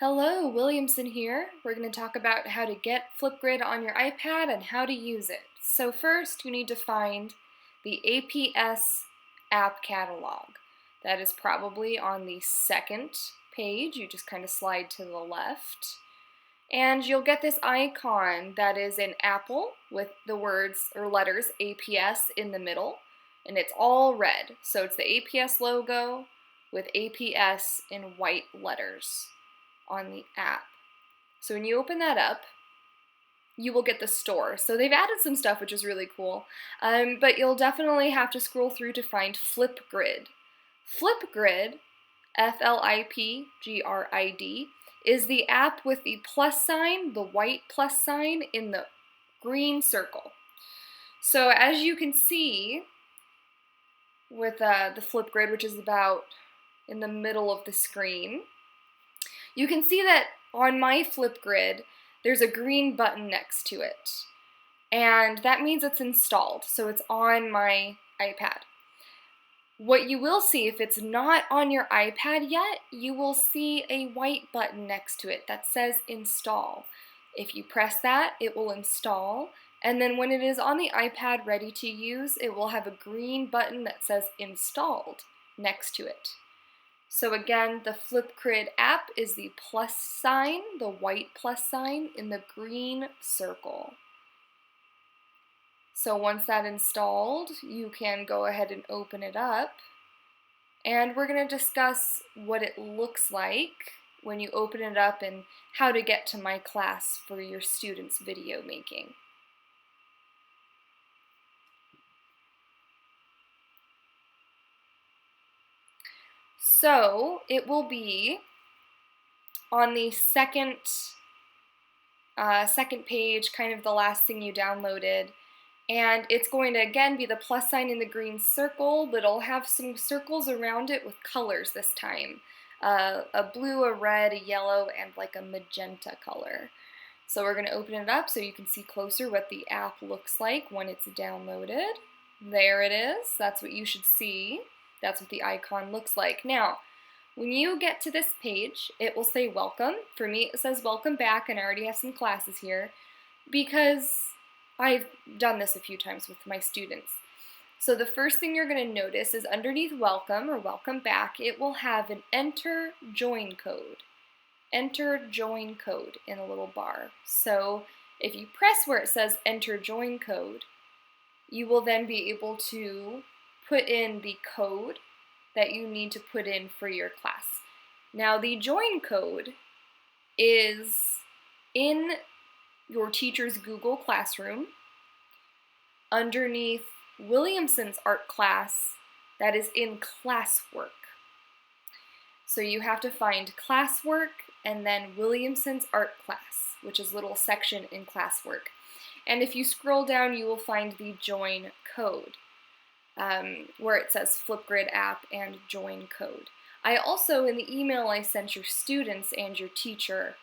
Hello, Williamson here. We're going to talk about how to get Flipgrid on your iPad and how to use it. So first, you need to find the APS app catalog. That is probably on the second page. You just kind of slide to the left. And you'll get this icon that is an apple with the words or letters APS in the middle. And it's all red. So it's the APS logo with APS in white letters on the app. So when you open that up, you will get the store. So they've added some stuff which is really cool, but you'll definitely have to scroll through to find FLIPGRID. FLIPGRID, FLIPGRID, is the app with the plus sign, the white plus sign in the green circle. So as you can see with the FLIPGRID, which is about in the middle of the screen, you can see that on my Flipgrid, there's a green button next to it. And that means it's installed, so it's on my iPad. What you will see, if it's not on your iPad yet, you will see a white button next to it that says install. If you press that, it will install, and then when it is on the iPad ready to use, it will have a green button that says installed next to it. So again, the FLIPGRID app is the plus sign, the white plus sign in the green circle. So once that's installed, you can go ahead and open it up. And we're going to discuss what it looks like when you open it up and how to get to my class for your students' video making. So it will be on the second page, kind of the last thing you downloaded, and it's going to again be the plus sign in the green circle, but it'll have some circles around it with colors this time. A blue, a red, a yellow, and like a magenta color. So we're going to open it up so you can see closer what the app looks like when it's downloaded. There it is. That's what you should see. That's what the icon looks like. Now, when you get to this page, it will say welcome. For me, it says welcome back, and I already have some classes here because I've done this a few times with my students. So the first thing you're going to notice is underneath welcome or welcome back, it will have an enter join code. Enter join code in a little bar. So if you press where it says enter join code, you will then be able to put in the code that you need to put in for your class. Now the join code is in your teacher's Google Classroom underneath Williamson's art class that is in classwork. So you have to find classwork and then Williamson's art class, which is a little section in classwork. And if you scroll down, you will find the join code. Where it says Flipgrid app and join code. I also, in the email I sent your students and your teacher,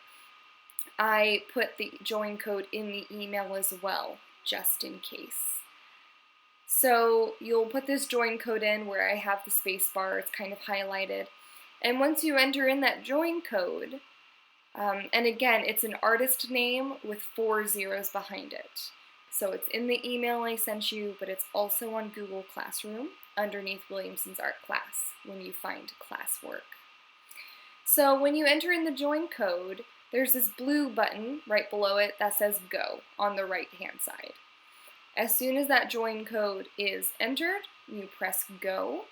I put the join code in the email as well, just in case. So you'll put this join code in where I have the space bar, it's kind of highlighted. And once you enter in that join code, and again, it's an artist name with 4 zeros behind it. So it's in the email I sent you, but it's also on Google Classroom underneath Williamson's art class when you find classwork. So when you enter in the join code, there's this blue button right below it that says go on the right hand side. As soon as that join code is entered, you press go.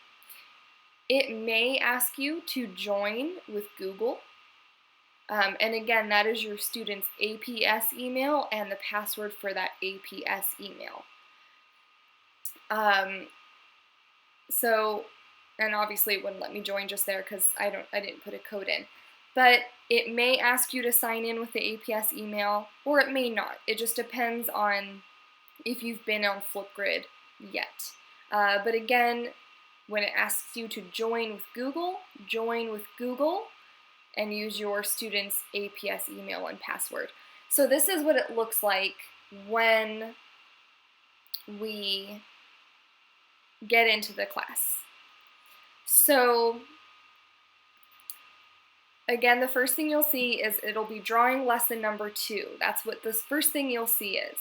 It may ask you to join with Google. And again, that is your student's APS email and the password for that APS email. And obviously it wouldn't let me join just there because I didn't put a code in. But it may ask you to sign in with the APS email, or it may not. It just depends on if you've been on Flipgrid yet. But again, when it asks you to join with Google and use your student's APS email and password. So this is what it looks like when we get into the class. So Again, the first thing you'll see is it'll be drawing lesson number 2. That's what the first thing you'll see is.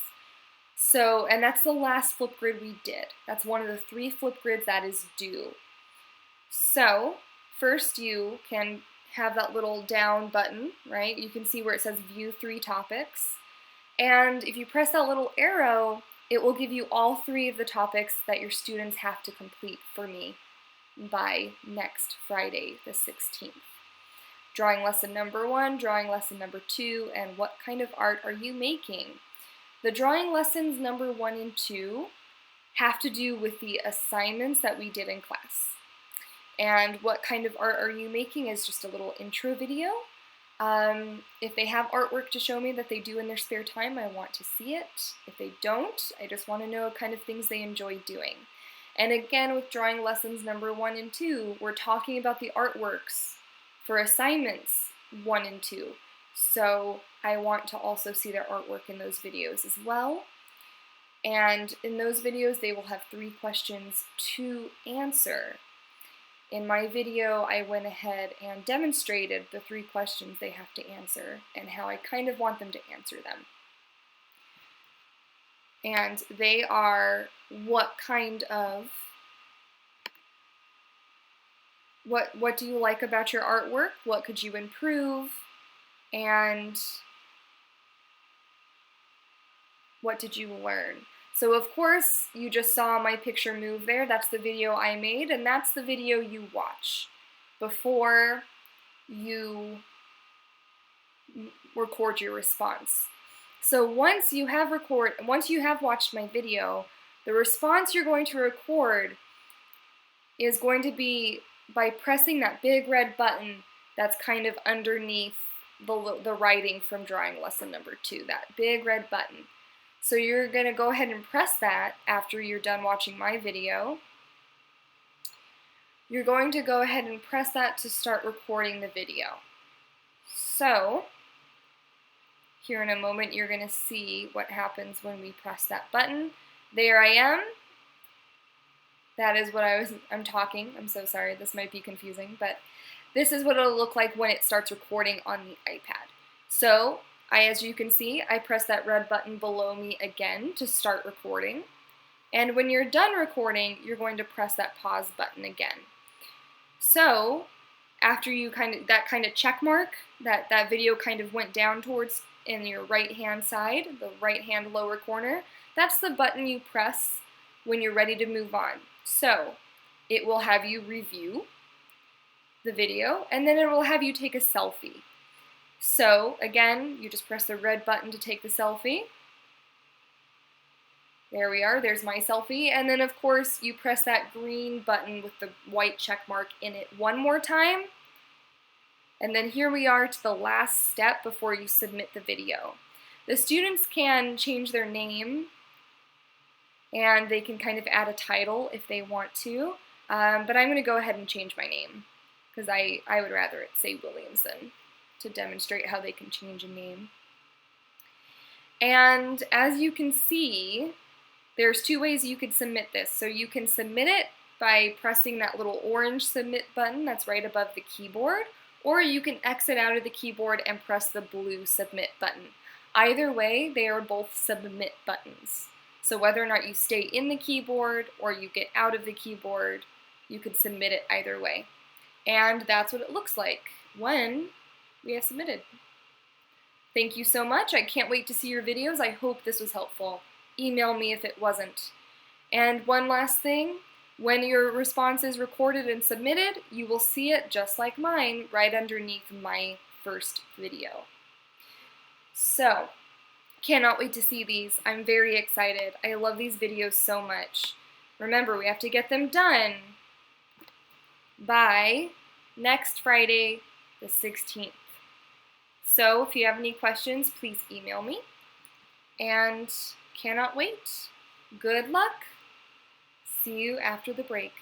So, and that's the last Flipgrid we did. That's one of the 3 Flipgrids that is due. So, first you can have that little down button, right? You can see where it says view 3 topics. And if you press that little arrow, it will give you all 3 of the topics that your students have to complete for me by next Friday, the 16th. Drawing lesson number 1, drawing lesson number 2, and what kind of art are you making? The drawing lessons number 1 and 2 have to do with the assignments that we did in class. And what kind of art are you making is just a little intro video. If they have artwork to show me that they do in their spare time, I want to see it. If they don't, I just want to know what kind of things they enjoy doing. And again, with drawing lessons number 1 and 2, we're talking about the artworks for assignments 1 and 2. So I want to also see their artwork in those videos as well. And in those videos, they will have 3 questions to answer. In my video, I went ahead and demonstrated the 3 questions they have to answer and how I kind of want them to answer them. And they are what do you like about your artwork? What could you improve? And what did you learn? So of course, you just saw my picture move there. That's the video I made, and that's the video you watch before you record your response. So once you have watched my video, the response you're going to record is going to be by pressing that big red button that's kind of underneath the writing from drawing lesson number 2, that big red button. So you're going to go ahead and press that after you're done watching my video. You're going to go ahead and press that to start recording the video. So, here in a moment you're going to see what happens when we press that button. There I am. That is what I'm talking. I'm so sorry, this might be confusing, but this is what it'll look like when it starts recording on the iPad. So, as you can see, I press that red button below me again to start recording. And when you're done recording, you're going to press that pause button again. So, after you that kind of check mark, that video kind of went down towards in your right hand side, the right hand lower corner, that's the button you press when you're ready to move on. So, it will have you review the video, and then it will have you take a selfie. So, again, you just press the red button to take the selfie. There we are, there's my selfie. And then, of course, you press that green button with the white check mark in it one more time. And then here we are to the last step before you submit the video. The students can change their name, and they can kind of add a title if they want to. But I'm going to go ahead and change my name, because I would rather it say Williamson, to demonstrate how they can change a name. And as you can see, there's 2 ways you could submit this. So you can submit it by pressing that little orange submit button that's right above the keyboard, or you can exit out of the keyboard and press the blue submit button. Either way, they are both submit buttons. So whether or not you stay in the keyboard or you get out of the keyboard, you could submit it either way. And that's what it looks like when we have submitted. Thank you so much. I can't wait to see your videos. I hope this was helpful. Email me if it wasn't. And one last thing, when your response is recorded and submitted, you will see it just like mine right underneath my first video. So, cannot wait to see these. I'm very excited. I love these videos so much. Remember, we have to get them done by next Friday, the 16th. So if you have any questions, please email me. And cannot wait. Good luck. See you after the break.